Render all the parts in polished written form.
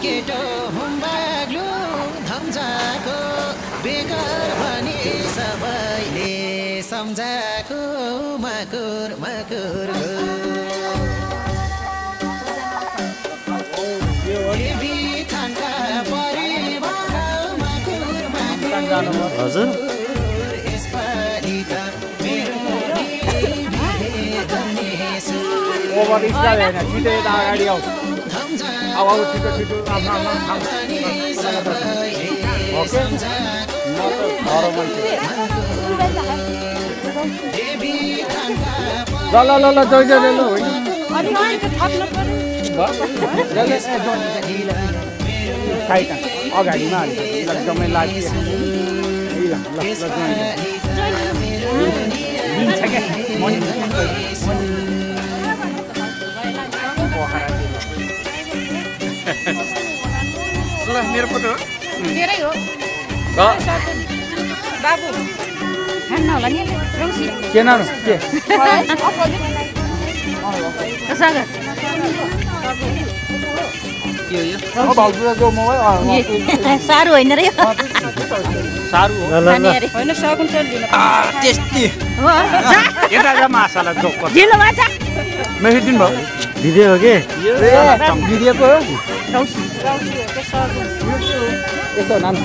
केटो हुम्बाग्लु धम्जाको बेगर भने सबैले सम्झाको मकुर मकुर देवी थानका परिवार मकुर मकुर हजुर यसपालि त मेरो गणेशु ओभर स्टाइल हैन छिटो यता अगाडि आऊ आऊ छिटो छिटो आफ्नो ओके ल जय ल होइन अगाडिमा एकदमै लागि ल मेरो फोटो मेरै हो बाबु खान्न होला नि रौसी के नाम के सागर सारू होइन र सारू होइन सकुन टेस्टी यता जा मासाला जोक ढिलो माछा मेसेज दिनु भयो दिदी हो के दिदिएको हो रौसी रौसी हो के सकुन यस्तो नाम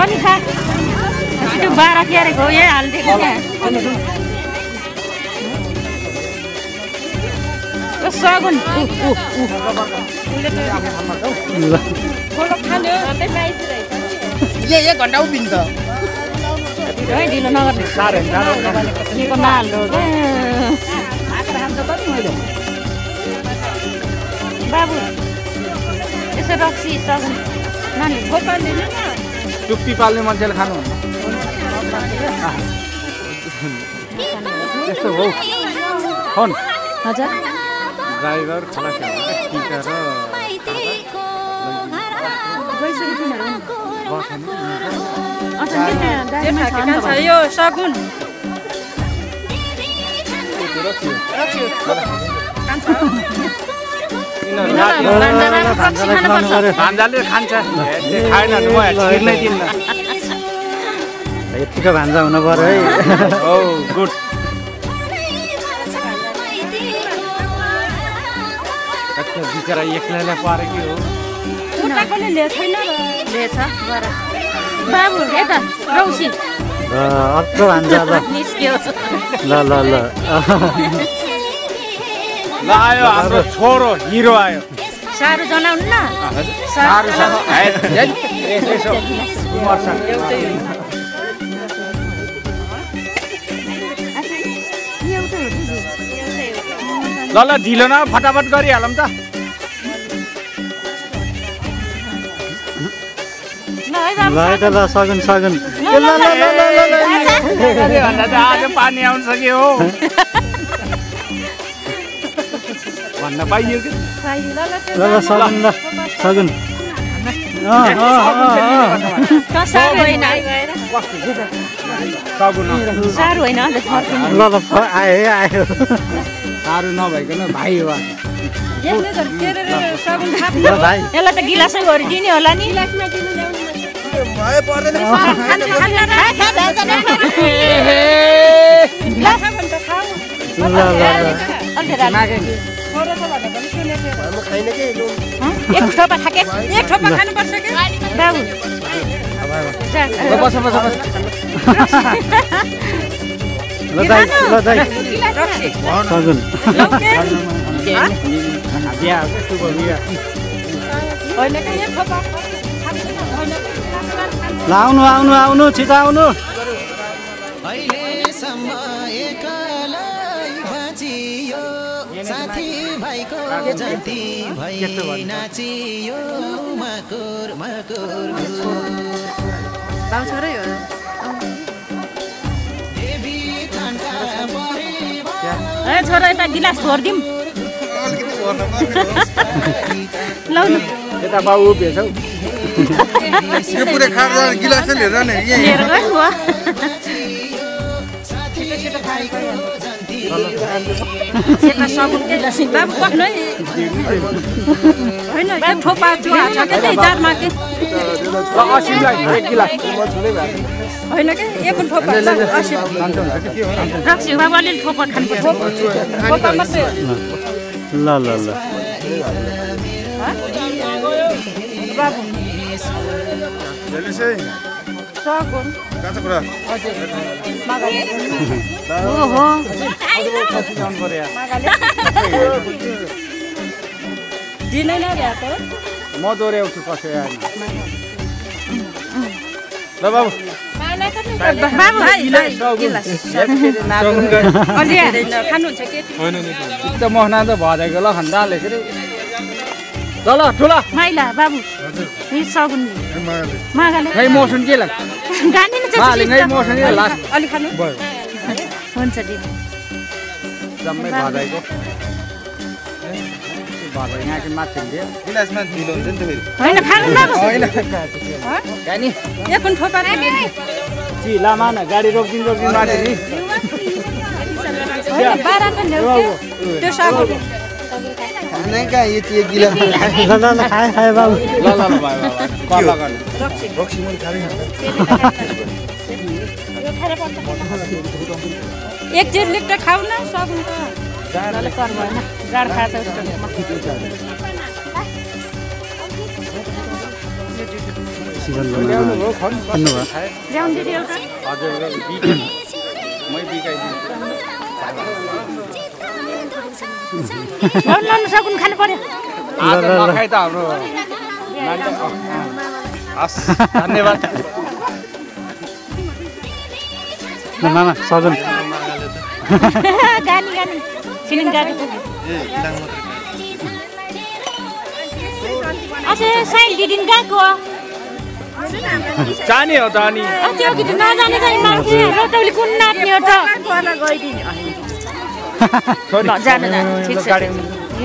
नि खा त्यो 12 क्यारेको हो यही हालिदिएको त्यहाँ सगुन एक घन्टा उभिन्छ ढिलो नगर्ने के नहाल्नु बाबु यसो रक्सी सगुन नानी टुप्पी पाल्ने मान्छेले खानु यस्तो हो फोन हजुर ड्राइभर खलास यो सगुन भान्जाले खान्छ खाएन भने म छिर्नै दिन्न यतिको भान्जा हुनु पर्यो है हो गुड बिचरा एक्लैलाई पारेकी हो बाबु यता रौसी अर्को भान्जा निस्क्यो ल ल ल ल आयो हाम्रो छोरो हिरो आयो सारू जनाउनु न सारू यसो ल ढिलो न फटाफट गरिहालौँ त ल सगुन सगुन आज पानी आउन सक्यो हो भन्न पाइयो कि ल सगुन ल सगुन सारू होइन ल आयो आयो सारू नभइकन भाइ हो भाइ यसलाई त गिलासै गरिदिने होला नि एक थोपा खाके एक थोपा खानुपर्छ कि बाबु बस बस बस ल दाइ सगुन बिहा शुभ बिहा ल आउनु आउनु आउनु छिटो आउनु अहिलेसम्म एकलै बाँचियो साथी भाइको जन्ती भई नाचियो मकुर मकुर छोरै हो देवी थानका परिवार ए छोरा यता गिलास भरिदिउँ लौ न यता बाउ उभिएछ हौ यो पुरै खाएर गिलासै लिएर नि लिएर गयो सेता सगुन के बाबु बस्नु है होइन एक थोपा चुहा छ के त्यही जारमा के होइन के एक थोपा 80 रक्सी बाबु अलिअलि थोपा खानुपर्छ थोपा मात्रै ल ल ल बाबु हेर्नुहोस् है सगुन काँचो कुरा मागाले ओहो दिनै नभ्याएको म दोहोऱ्याउँछु कसै आएन ल बाबु बाबु खानुहुन्छ के त मखना त भजेको ल खन्दाले फेरि ल ठुला माइला बाबु सगुन मागाले खै मौसम के लाग्छ गानी न माले नै मौसम के लास्ट अलि खानु भयो हुन्छ दिदी जम्मै भजेको भजे यहाँको माथि दियो गिलासमा ढिलो हुन्छ नि त फेरि होइन खानु बाबु होइन गानी एक कुन थोपा जी लामा न गाडी रोकिदिनु माथि नि बाह्र त ल्याउ त्यो सगुन नै कहाँ यति एक गिलास ल ल ल खाए बाबु ल ल ल भाइ कल गर्ने रक्सी मैले खाँदै एक डेढ लिटर खाऊ न सगुन त जाडले कर भएन जाड खान्छ उसको सिजन बनाउनु हो खन भन्नु भयो ल्याउनु दिदी एउटा हजुर मै बिकाइदिन्छु ल्याउनु सगुन खानु पर्यो आज नखाइ त हाम्रो हस् धन्यवाद ल मामा सजन गानी गानी सिलिङ गाडी अझै साइल दिदिन गएको जाने हो त अनि त्यो गीत नजाने चाहिँ मान्छे रतौली कुन नाच्ने हो त ल जान ठिक छ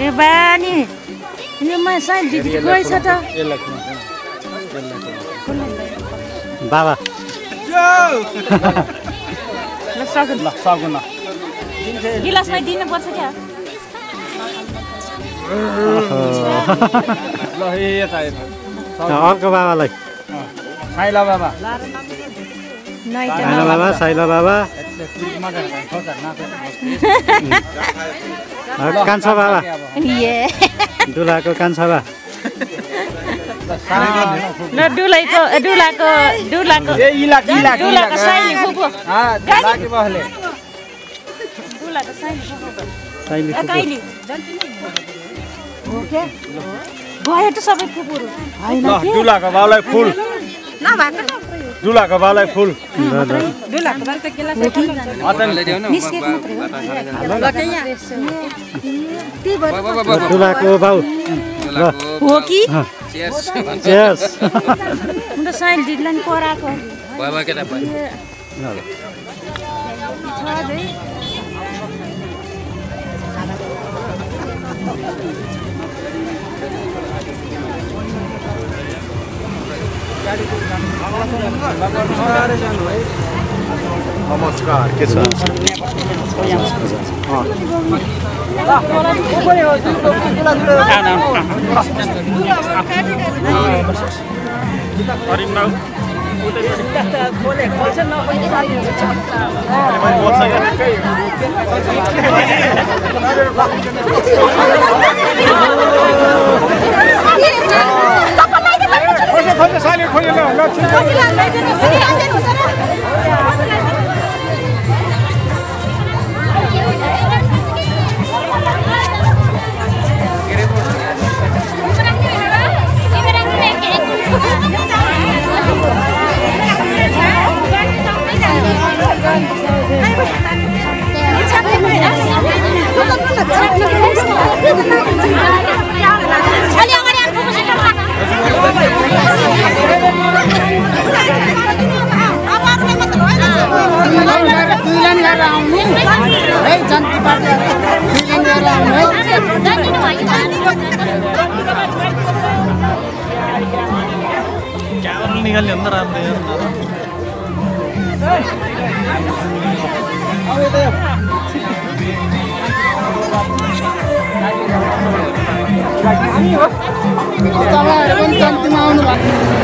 ए बानी यो म साइल दिदी गएछ त बाबा ल सगुन ल सगुन गिलासमा दिनुपर्छ क्या ल यता अर्को बाबालाई साइला बाबा साइला बाबा साइला बाबा कान्छा बाबा दुलाको कान्छा बाबा ल दुलाको ए इलाक इलाक दुलाको साइली फुपू लागे बहले दुलाको साइली फुपू साइली काइली हो के गयो त सबै फुपूहरु हैन ल दुलाको बाउलाई फुल नभएको दुलाको बाउलाई फुल दुलाको बाउ त गिलास निस्केको मात्रै हो दुलाको बाउ हो कि चेयर्स म त साइल दिदीलाई कराको बाबा केटा भयो नमस्कार के छ निकाल्ने हो नि त राम्रो यार चलाएर पनि शान्तिमा आउनु भएको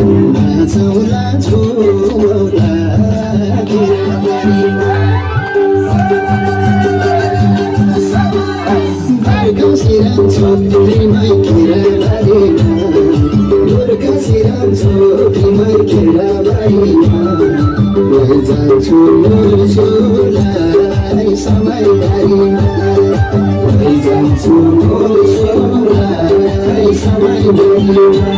I'm चौला छोला बर्खासिरहन्छु तिमै खेराबारीमा बर्खासिरहन्छु तिमै खेराबारीमा जान्छु छोरालाई समयदारीमा जान्छु छोरालाई समयदारीमा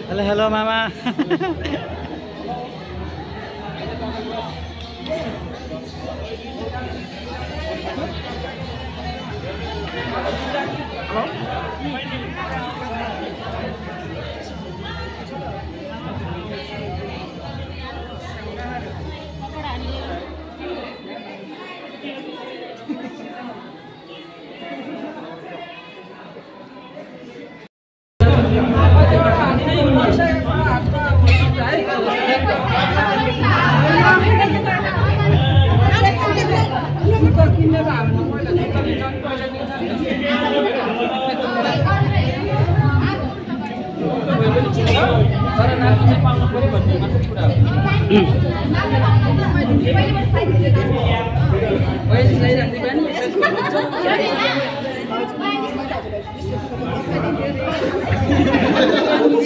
Hello, hello, Mama.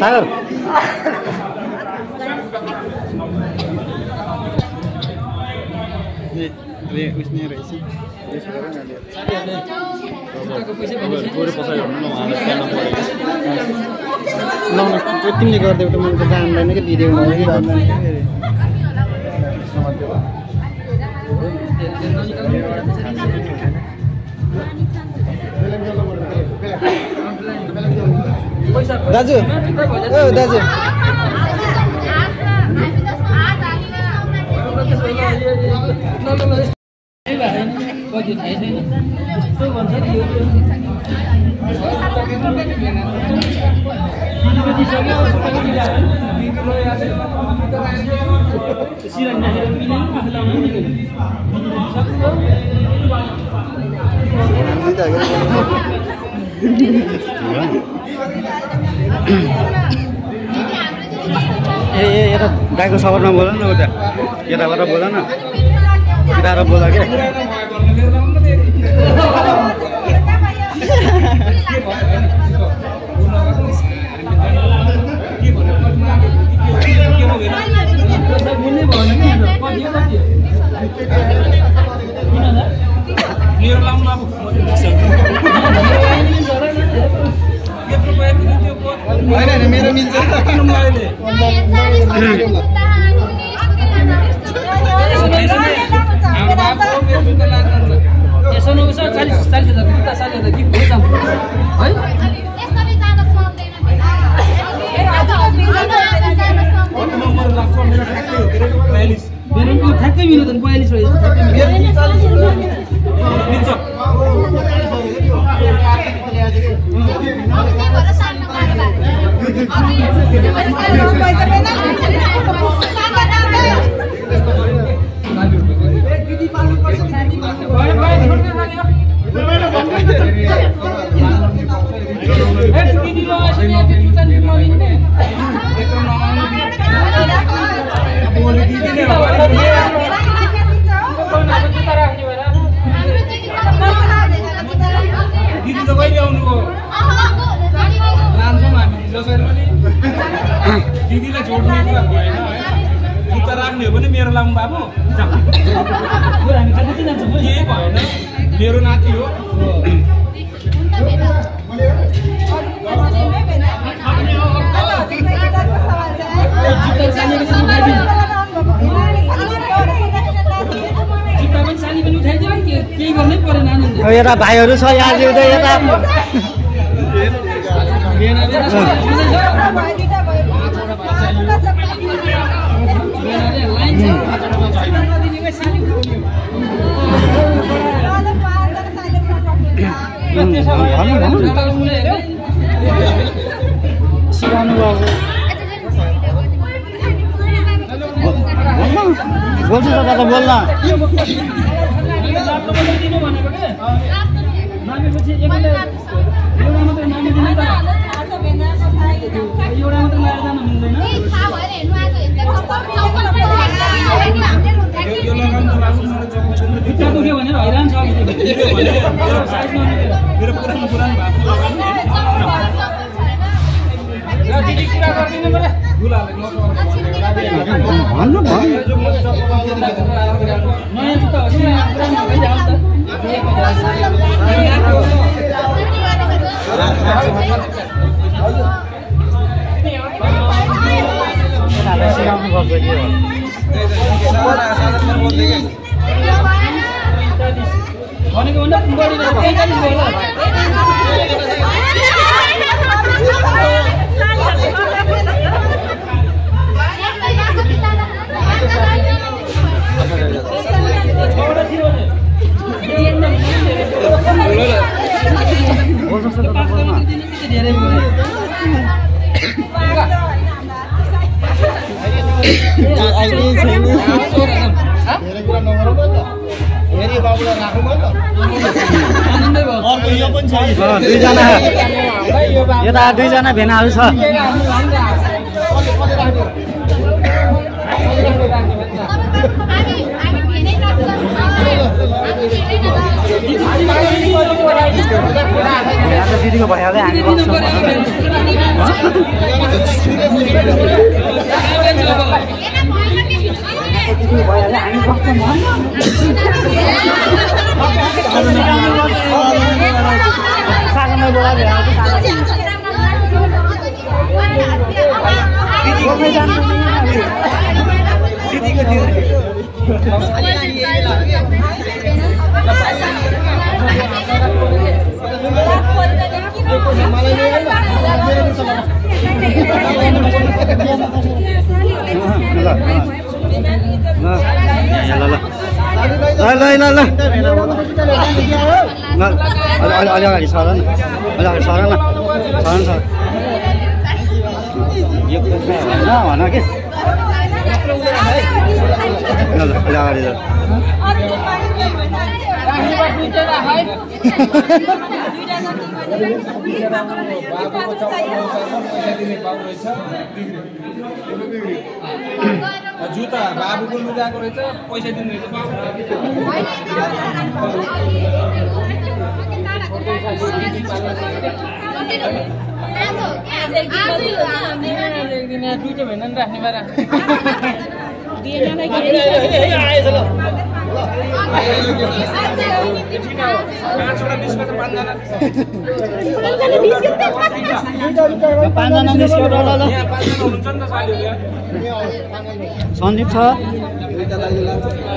Sagar. Ini usnya resi. तिमीले गर्दै त मलाई त जान्दैन कि भिडियो दाजु ओ दाजु यता गाईको सवारमा बोल न उता यताबाट बोल न यताबाट बोल के मेरो मिल्छ ठ्याक्कै मिल्यो त 42 दिदीलाई जोड्ने कुरा भएन है जुत्ता राख्ने हो भने मेरो लाउनु बाबु केही भएन मेरो नाति हो यता भाइहरू छ यहाँ जिउँदै यता बोल्छु त दादा बोल्न भनेर हैरान छ मेरो पुरानो दिदी कुरा गर्दिन मलाई भन्नु भयो नयाँ जुत्ता हो पुरानो भइजाओस् भनेको भन्दा बढी 43 भयो दुईजना यता दुईजना भेनाहरू छ दिदीको भइहाल्यो हामी ल अलि अगाडि सर न अलि अगाडि सर न सर यो भन कि ल अलि अगाडि ल जुत्ता बाबुको लुगाको रहेछ पैसा दिनु सन्दीप छ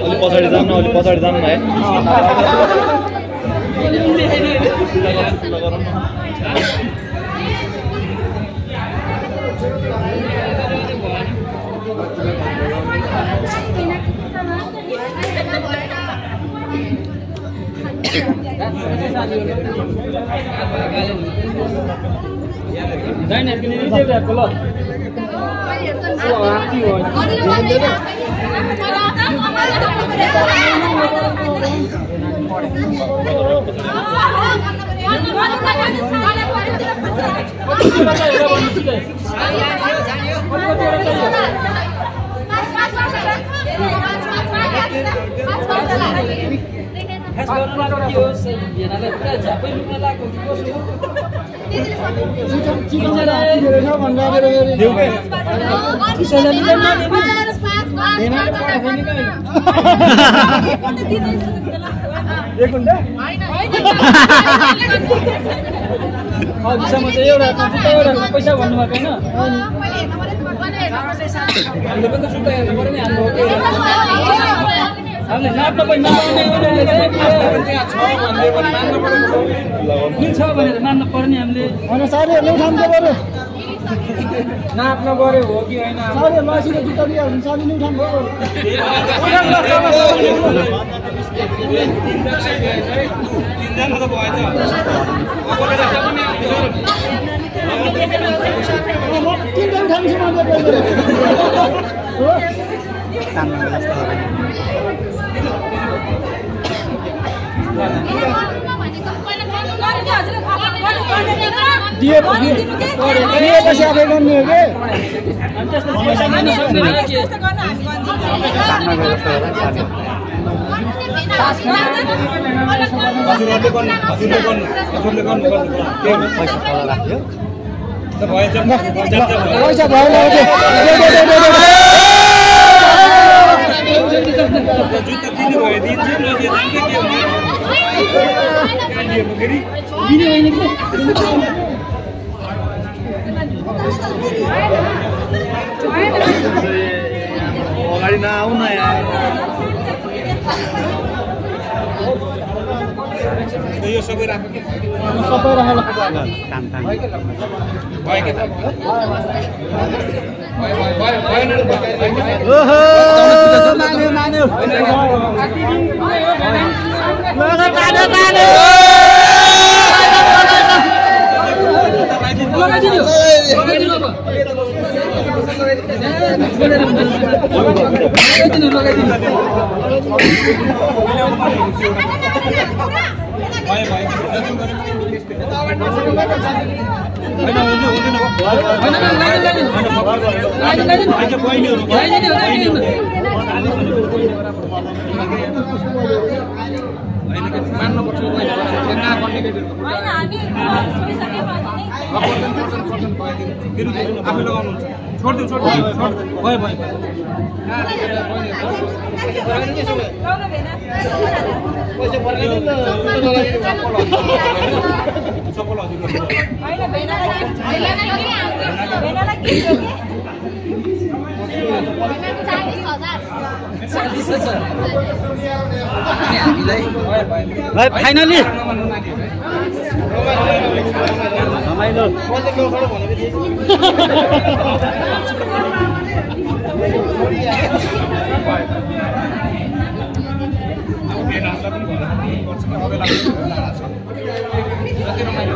अलि पछाडि जानु भाइ पैसा भन्नुभएको होइन मान्नु पर्ने हामीले नाप्न पर्यो हो कि होइन अगाडि नआउन यार यो सबै राख्नु के सबै राखेर काम भयो के त ओहो मान्यो फाइनली रमाइलो साथीहरूलाई पनि भन्दाखेरि गर्छु कि अबेला जाडा छ जति रमाइलो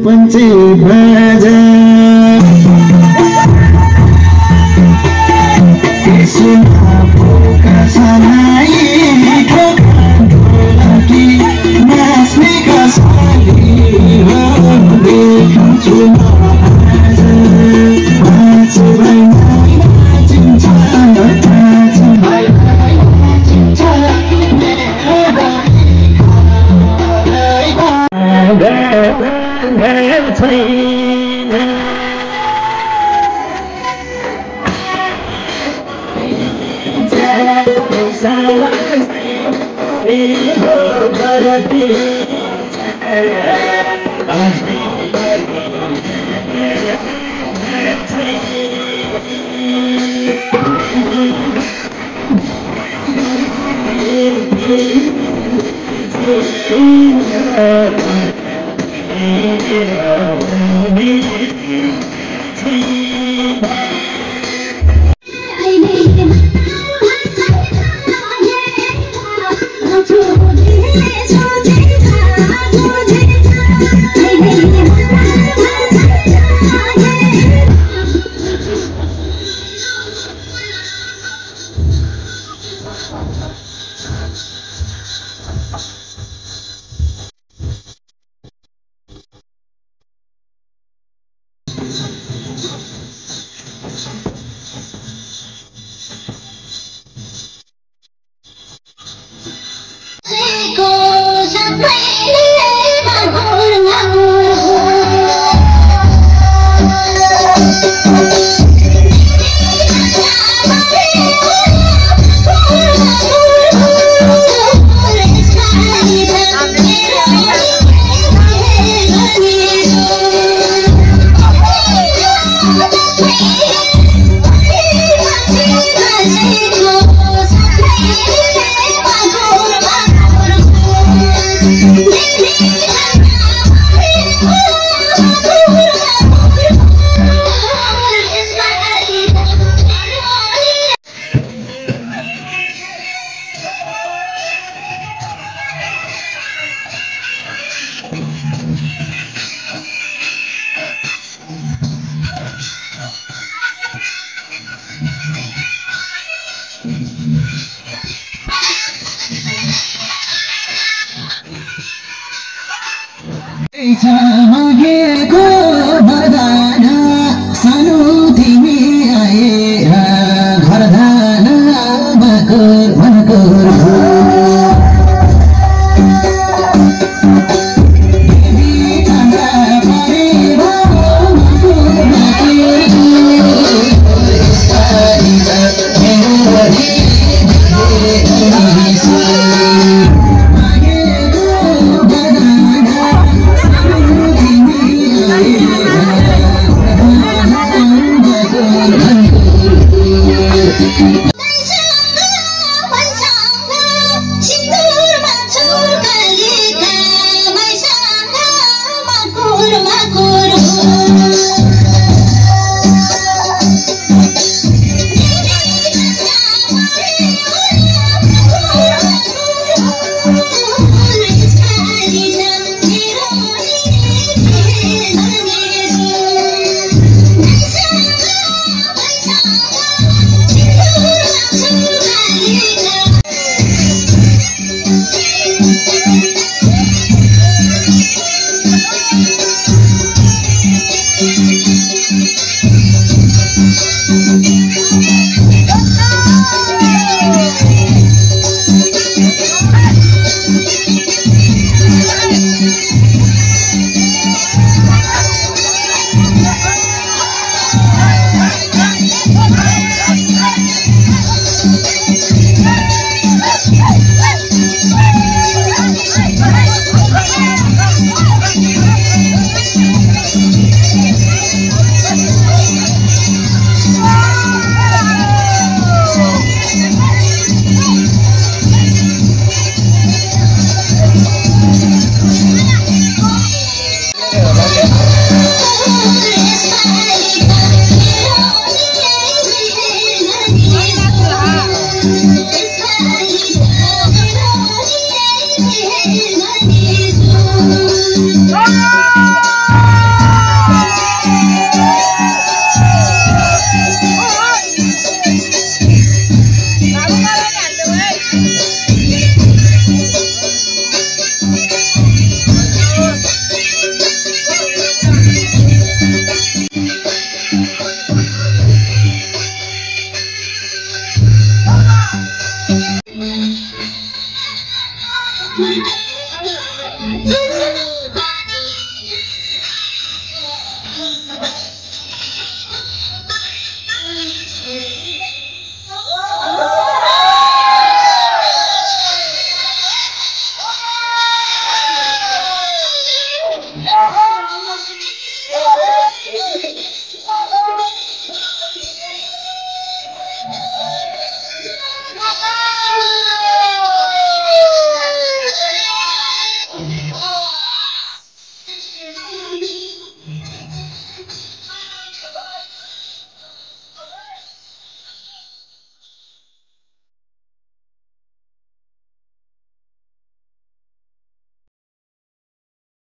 पञ्चे बाजा कृष्ण पोका सनाई ढोलकी नाच्ने कसरी हो देख्छु म आज नाच भाइ नाचिन्छ नाच भाइ नाचिन्छ मागेको वरदान सानो तिमी आएर घरदान मकर मकर